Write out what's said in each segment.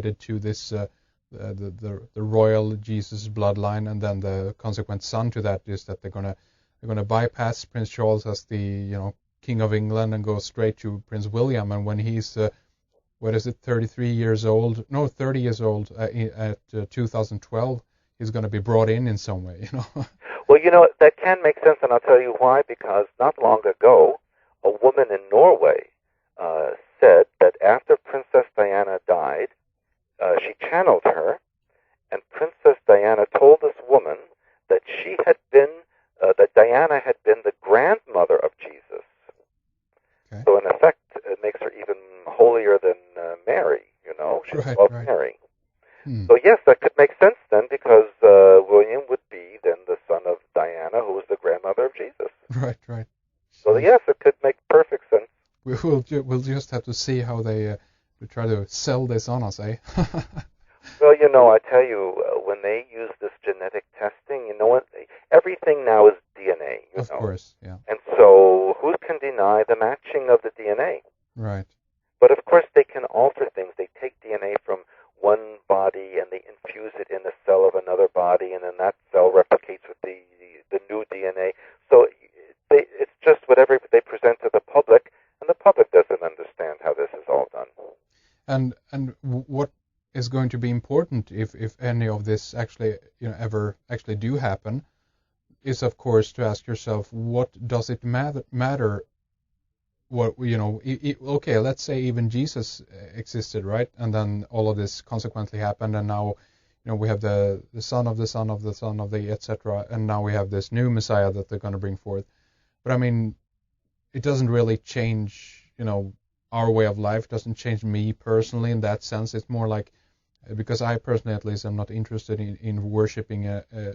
to this the royal Jesus bloodline, and then the consequent son to that is that they're gonna bypass Prince Charles as the King of England and go straight to Prince William. And when he's 30 years old at 2012, he's going to be brought in some way, Well, that can make sense, and I'll tell you why. Because not long ago, a woman in Norway said that after Princess Diana died, she channeled her, and Princess Diana told this woman that that Diana had been the grandmother of Jesus. Okay. So in effect, it makes her even holier than Mary. She's above Mary. So yes, that could make sense then, because William would be then the son of Diana, who was the grandmother of Jesus. Right. So yes, it could make perfect sense. We'll just have to see how they try to sell this on us, eh? Well, I tell you, when they use this genetic testing, everything now is DNA. Of course, yeah. And so who can deny the matching of the DNA? Right. But of course, they can alter things. They take DNA from one body and they infuse it in a cell of another body, and then that cell replicates with the new DNA. So it's just whatever they present to the public, and the public doesn't understand how this is all done. And what is going to be important if any of this actually ever actually do happen is, of course, to ask yourself, what does it matter? What okay, let's say even Jesus existed, right? And then all of this consequently happened, and now we have the son of the son of the son of the etc. And now we have this new Messiah that they're going to bring forth. But I mean, it doesn't really change our way of life. It doesn't change me personally in that sense. It's more like, because I personally at least am not interested in worshiping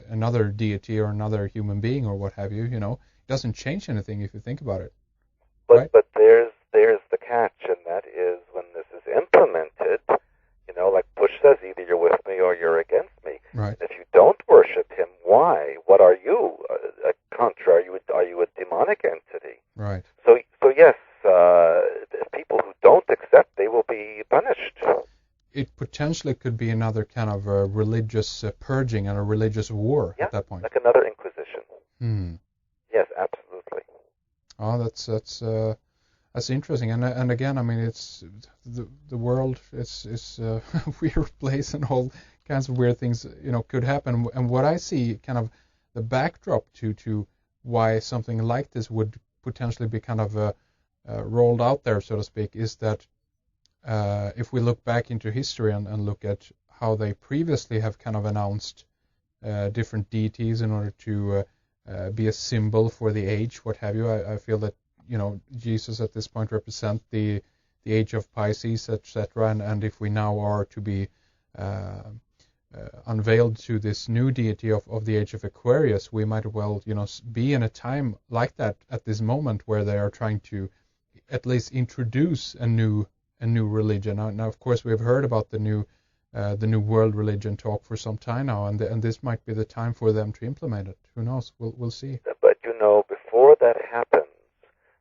another deity or another human being or what have you. It doesn't change anything if you think about it. But there's the catch, and that is when this is implemented, like Bush says, either you're with me or you're against me. Right. If you don't worship him, why? What are you? A contra? Are you a demonic entity? Right. So yes, people who don't accept, they will be punished. It potentially could be another kind of religious purging and a religious war at that point. Like another Inquisition. Yes, absolutely. Oh, that's interesting, and again, I mean, it's the world is a weird place, and all kinds of weird things could happen. And what I see, kind of the backdrop to why something like this would potentially be kind of rolled out there, so to speak, is that if we look back into history and look at how they previously have kind of announced different deities in order to be a symbol for the age, what have you. I feel that Jesus at this point represent the age of Pisces, etc. And if we now are to be unveiled to this new deity of the age of Aquarius, we might well be in a time like that at this moment where they are trying to at least introduce a new religion. Now, of course, we've heard about the new world religion talk for some time now, and this might be the time for them to implement it. Who knows? We'll see. But before that happens,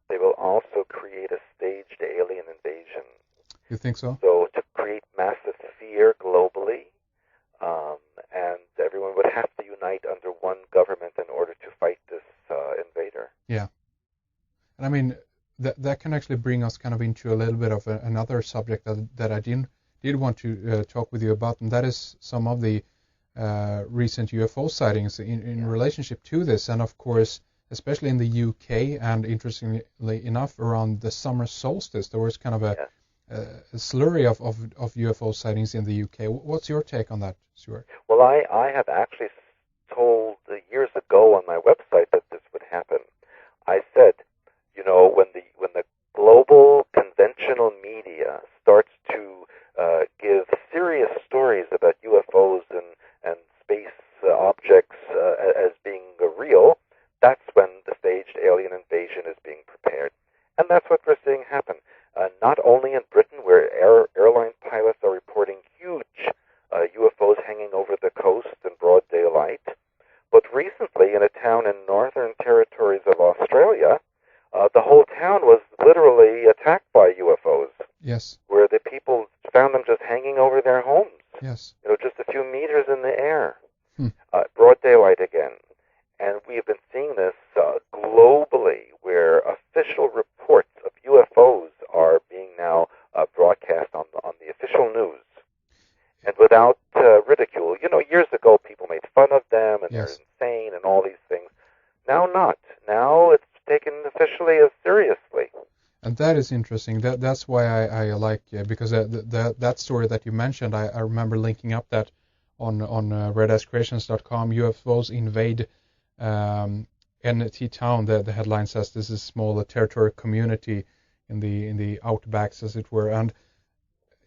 they will also create a staged alien invasion. You think so? So to create massive fear globally, and everyone would have to unite under one government in order to fight this invader. Yeah, and I mean that can actually bring us kind of into a little bit of another subject that I did want to talk with you about, and that is some of the recent UFO sightings in relationship to this, and of course, especially in the UK, and interestingly enough, around the summer solstice, there was kind of a slurry of UFO sightings in the UK. What's your take on that, Stewart? Well, I have actually told years ago on my website that this would happen. I said, when the global conventional media starts to give serious stories about UFOs and space objects as being real, that's when the staged alien invasion is being prepared. And that's what we're seeing happen. Not only in Britain, where airline pilots are reporting huge UFOs hanging over the coast in broad daylight, but recently in a town in Northern Territories of Australia, the whole town was literally attacked by UFOs. Yes. Where the people found them just hanging over Yes. Just a few meters in the air. Hmm. Broad daylight again. And we have been seeing this globally, where official reports of UFOs are being now broadcast on the official news, and without ridicule. Years ago people made fun of them, and Yes. they're insane and all these things. Now not. Now it's taken officially as seriously. And that is interesting. That's why I like because that story that you mentioned, I remember linking up that on redascreations.com. UFOs invade NT Town. The headline says this is small territorial community in the outbacks, as it were. And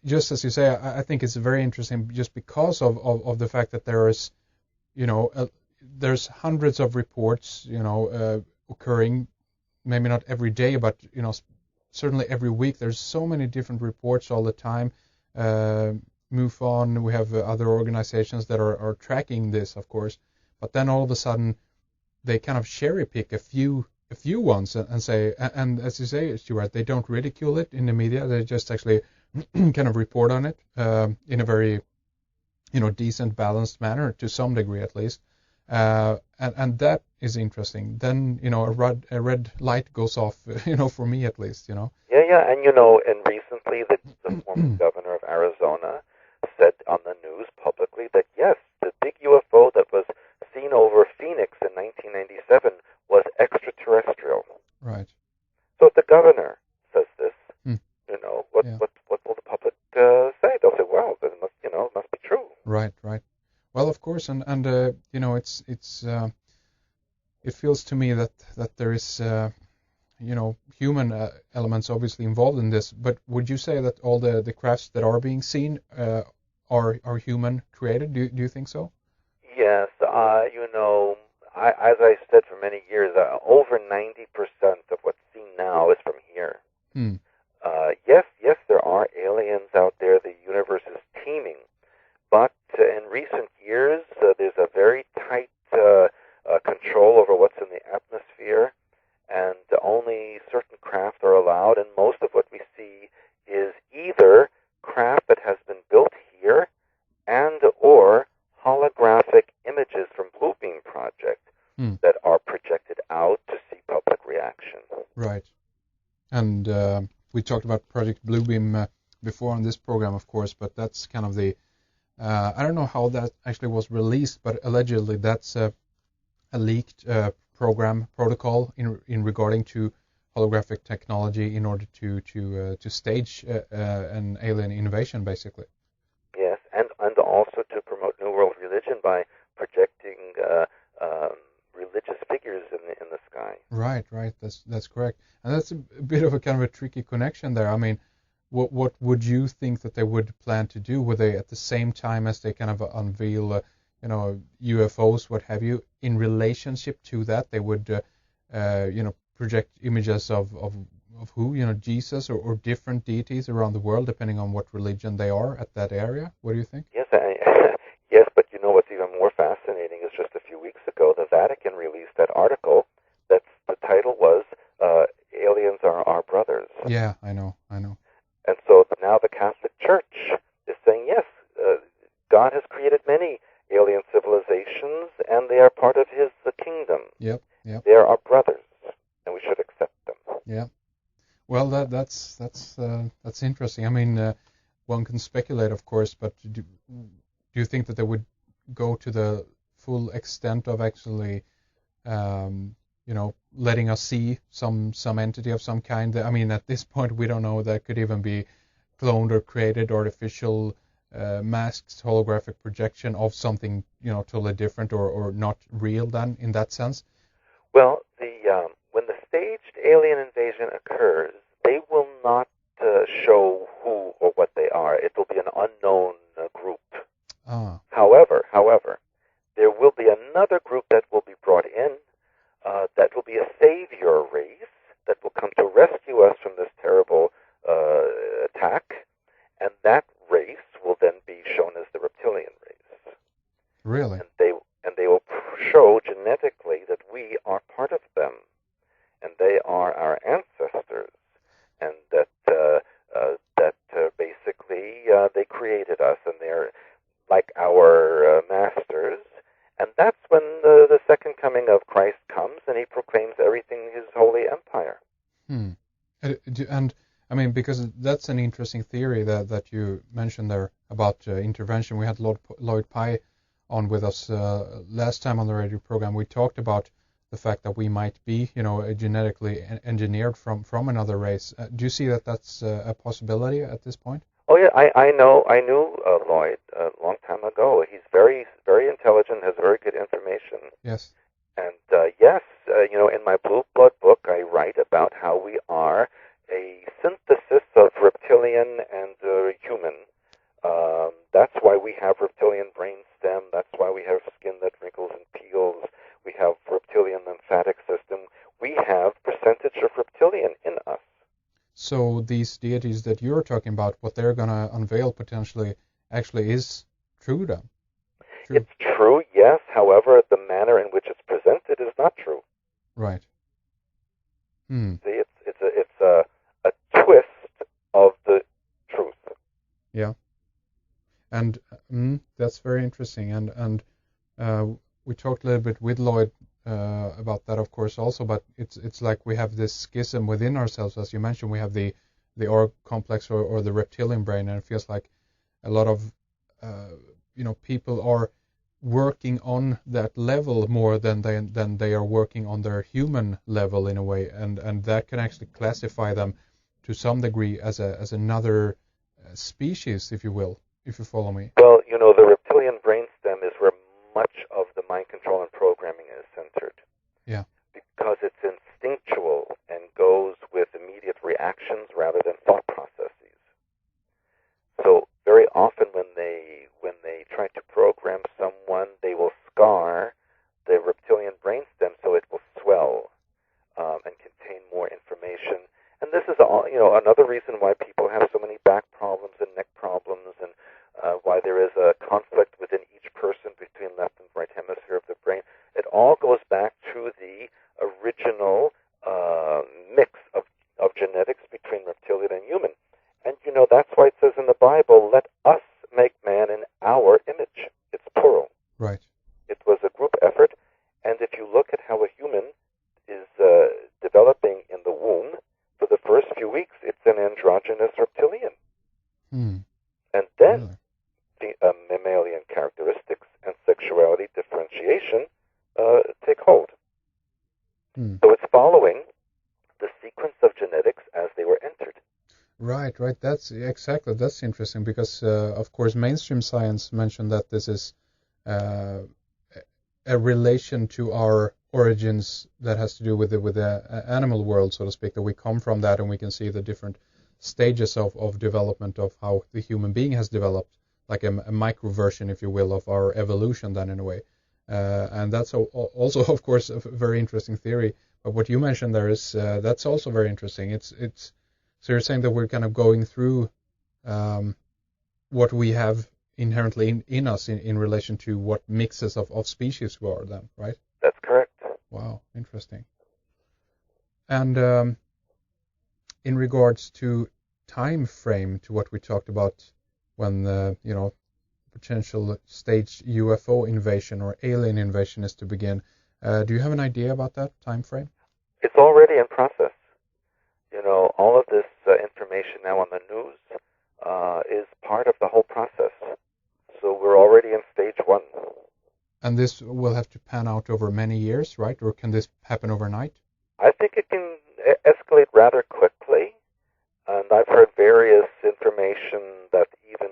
just as you say, I think it's very interesting just because of the fact that there is, there's hundreds of reports, occurring, maybe not every day, but certainly every week. There's so many different reports all the time. MUFON, we have other organizations that are tracking this, of course, but then all of a sudden they kind of cherry pick a few ones and say, and as you say, Stewart, they don't ridicule it in the media. They just actually kind of report on it in a very decent, balanced manner to some degree at least. And that is interesting. Then a red light goes off, for me at least. Yeah, and and recently the former governor of Arizona said on the news publicly that yes, the big UFO that was seen over Phoenix in 1997 was extraterrestrial. Right. So if the governor says this, what Yeah. what will the public say? They'll say, well, it must it must be true. Right. Well, of course, and it's it feels to me that there is human elements obviously involved in this. But would you say that all the crafts that are being seen are human created? Do you think so? Yes, as I said for many years, over 90% of what's seen now is from here. Hmm. Yes, there are aliens out there. The universe is teeming. But in recent years, there's a very tight control over what's in the atmosphere, and only certain craft are allowed. And most of what we see is either craft that has been built here and or holographic images from Bluebeam Project that are projected out to see public reaction. Right. And we talked about Project Bluebeam before on this program, of course, but that's kind of the I don't know how that actually was released, but allegedly that's a leaked protocol in regarding to holographic technology in order to stage an alien invasion, basically. Yes, and also to promote New World religion by projecting religious figures in the sky. Right. That's correct, and that's a bit of a kind of a tricky connection there. I mean, what would you think that they would plan to do? Would they, at the same time as they kind of unveil, UFOs, what have you, in relationship to that, they would, project images of who, Jesus or different deities around the world, depending on what religion they are at that area? What do you think? Yes, yes, but what's even more fascinating is just a few weeks ago, the Vatican released that article. The title was "Aliens Are Our Brothers." Yeah, I know. And so now the Catholic Church is saying, yes, God has created many alien civilizations, and they are part of His kingdom. Yep. They are our brothers, and we should accept them. Yeah. Well, that's interesting. I mean, one can speculate, of course, but do you think that they would go to the full extent of actually, letting us see some entity of some kind? I mean, at this point, we don't know. That could even be cloned or created artificial masked holographic projection of something, totally different or not real then in that sense. Well, when the staged alien invasion occurs, they will not show who or what they are. It will be an unknown group. Ah. However, there will be another group that will be brought in that will be a savior race that will come to rescue us from this terrible attack, and that race will then be shown as the reptilian race. Really? And they will show genetically that we are part of them, and they are our ancestors, and that basically they created us, and like our masters. And that's when the second coming of Christ comes, and he proclaims everything his holy empire. And I mean, because that's an interesting theory that you mentioned there about intervention. We had Lloyd Pye on with us last time on the radio program. We talked about the fact that we might be, genetically engineered from another race. Do you see that that's a possibility at this point? Oh yeah, I knew Lloyd a long time ago. He's very very intelligent, has very good information. Yes. And yes, in my Blue Blood book, I write about how we are a synthesis of reptilian and human. That's why we have reptilian brainstem. That's why we have skin that wrinkles and peels. We have reptilian lymphatic system. We have percentage of reptilian in us. So these deities that you're talking about, what they're going to unveil potentially actually is true then? True. It's true, yes. However, the manner in which it's presented is not true. Right. See, it's a twist of the truth. Yeah. And that's very interesting. And we talked a little bit with Lloyd about that, of course, also. But it's like we have this schism within ourselves, as you mentioned. We have the org complex or the reptilian brain, and it feels like a lot of people are working on that level more than they are working on their human level in a way, and that can actually classify them to some degree as another species, if you will, if you follow me. Well, the reptilian brainstem is where much of the mind control and programming is centered. Yeah. Because it's instinctual and goes with immediate reactions rather than thought processes. So very often when they try to program someone, they will scar the reptilian brainstem so it will swell and contain more information. And this is another reason why people have so many back problems and neck problems, and why there is a conflict within each person between left and right hemisphere of the brain. It all goes back to the original mix of genetics between reptilian and human. And that's why it says in the Bible, let us make man in our image. It's plural. Right. It was a group effort, and if you look at how a human is developing in the womb, for the first few weeks, it's an androgynous reptilian. And then the mammalian characteristics and sexuality differentiation take hold. So it's following the sequence of genetics as they were entered. Right. That's interesting because, of course, mainstream science mentioned that this is a relation to our origins that has to do with the animal world, so to speak, that we come from that, and we can see the different stages of development of how the human being has developed, like a micro version, if you will, of our evolution then in a way. And that's also, of course, a very interesting theory. But what you mentioned there is that's also very interesting. It's so you're saying that we're kind of going through what we have inherently in us in relation to what mixes of species we are then, right? That's correct. Wow, interesting. And in regards to time frame, to what we talked about when potential staged UFO invasion or alien invasion is to begin, do you have an idea about that time frame? It's already in process. All of this information now on the news is part of the whole process. So we're already in stage 1. And this will have to pan out over many years, right? Or can this happen overnight? I think it can escalate rather quickly. And I've heard various information that even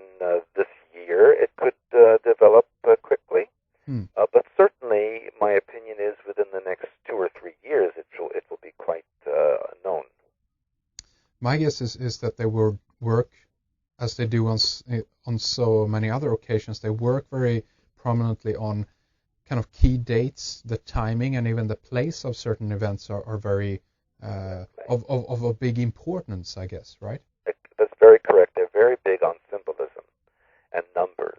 this year it could develop quickly. But certainly, my opinion is within the next 2 or 3 years, it will be quite known. My guess is that they will work, as they do on so many other occasions, they work very prominently on kind of key dates, the timing, and even the place of certain events are very of a big importance, I guess, right? That's very correct. They're very big on symbolism and numbers.